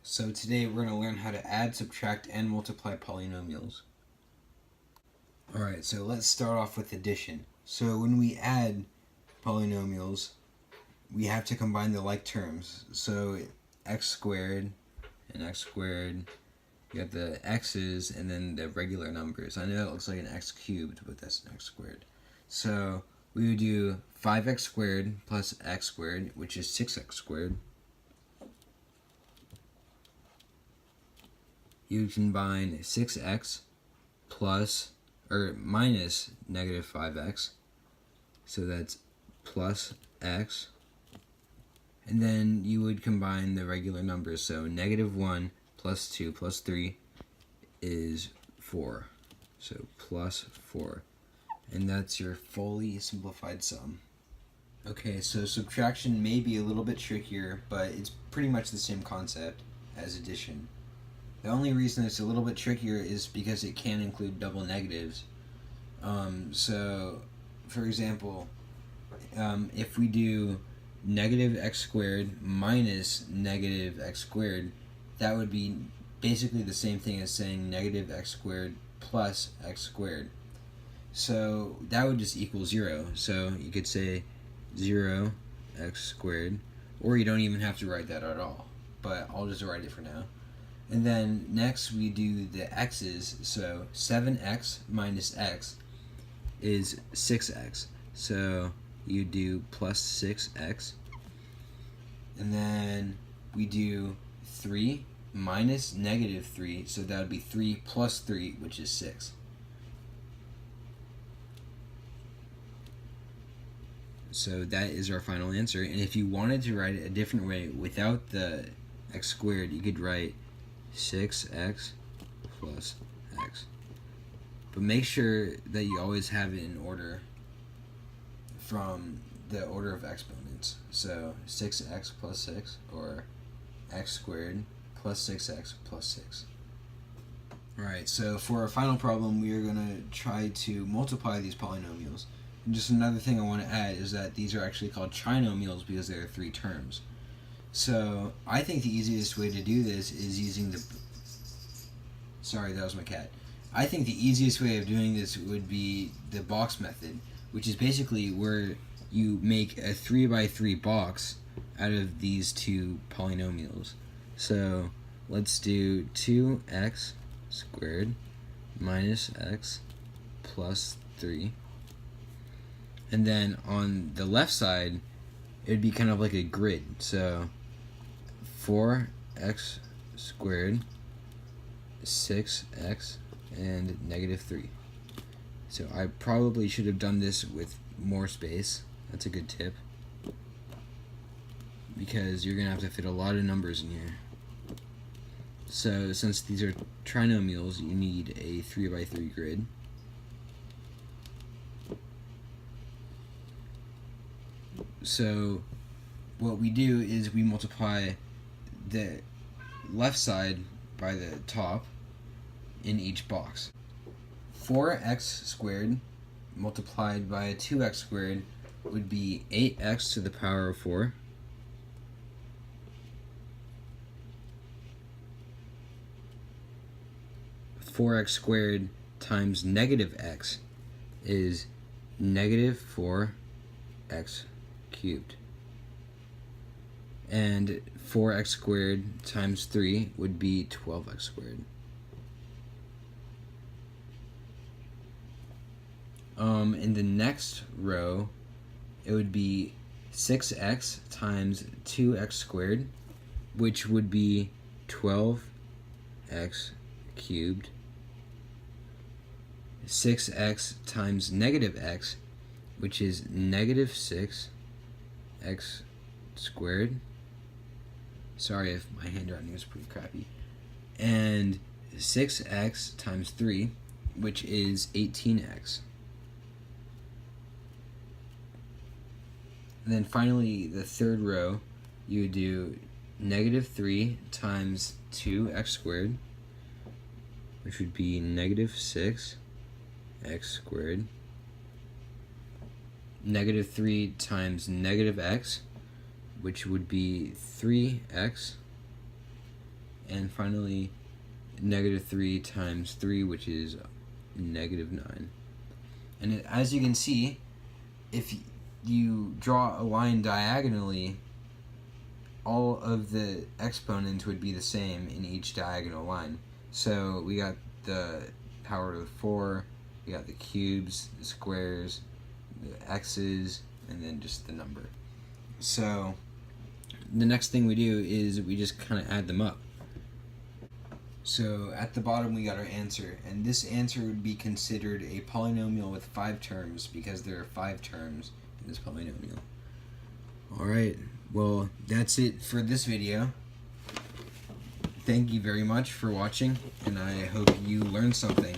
So today we're going to learn how to add, subtract, and multiply polynomials. Alright, so let's start off with addition. So when we add polynomials, we have to combine the like terms. So x squared and x squared, you have the x's and then the regular numbers. I know it looks like an x cubed, but that's an x squared. So we would do 5x squared plus x squared, which is 6x squared. You combine 6x plus or minus negative 5x, so that's plus x, and then you would combine the regular numbers, so negative 1 plus 2 plus 3 is 4, so plus 4, and that's your fully simplified sum. Okay, so subtraction may be a little bit trickier, but it's pretty much the same concept as addition. The only reason it's a little bit trickier is because it can include double negatives. So, for example, if we do negative x squared minus negative x squared, that would be basically the same thing as saying negative x squared plus x squared. So that would just equal 0. So you could say 0 x squared, or you don't even have to write that at all, but I'll just write it for now. And then next we do the x's, so 7x minus x is 6x. So you do plus 6x. And then we do 3 minus negative 3, so that would be 3 plus 3, which is 6. So that is our final answer. And if you wanted to write it a different way without the x squared, you could write 6x plus x. But make sure that you always have it in order from the order of exponents. So 6x plus 6, or x squared plus 6x plus 6. Alright, so for our final problem, we are going to try to multiply these polynomials. And just another thing I want to add is that these are actually called trinomials because there are 3 terms. So I think the easiest way to do this is using the... Sorry, that was my cat. I think the easiest way of doing this would be the box method, which is basically where you make a 3x3 box out of these 2 polynomials. So let's do 2x squared minus x plus 3. And then on the left side, it would be kind of like a grid. So 4x squared, 6x, and negative 3. So I probably should have done this with more space. That's a good tip, because you're going to have to fit a lot of numbers in here. So since these are trinomials, you need a 3x3 grid. So what we do is we multiply the left side by the top in each box. 4x squared multiplied by 2x squared would be 8x to the power of 4. Four x squared times negative x is negative 4x cubed. And 4x squared times 3 would be 12x squared. In the next row, it would be 6x times 2x squared, which would be 12x cubed. 6x times negative x, which is negative 6x squared. Sorry if my handwriting is pretty crappy. And 6x times 3, which is 18x. And then finally, the third row, you would do negative 3 times 2x squared, which would be negative 6x squared. Negative 3 times negative x, which would be 3x. and finally negative 3 times 3, which is negative 9. And as you can see, if you draw a line diagonally, all of the exponents would be the same in each diagonal line. So we got the power of 4, we got the cubes, the squares, the x's, and then just the number. So the next thing we do is we just kind of add them up. So at the bottom we got our answer, and this answer would be considered a polynomial with 5 terms because there are 5 terms in this polynomial. Alright, well that's it for this video. Thank you very much for watching, and I hope you learned something.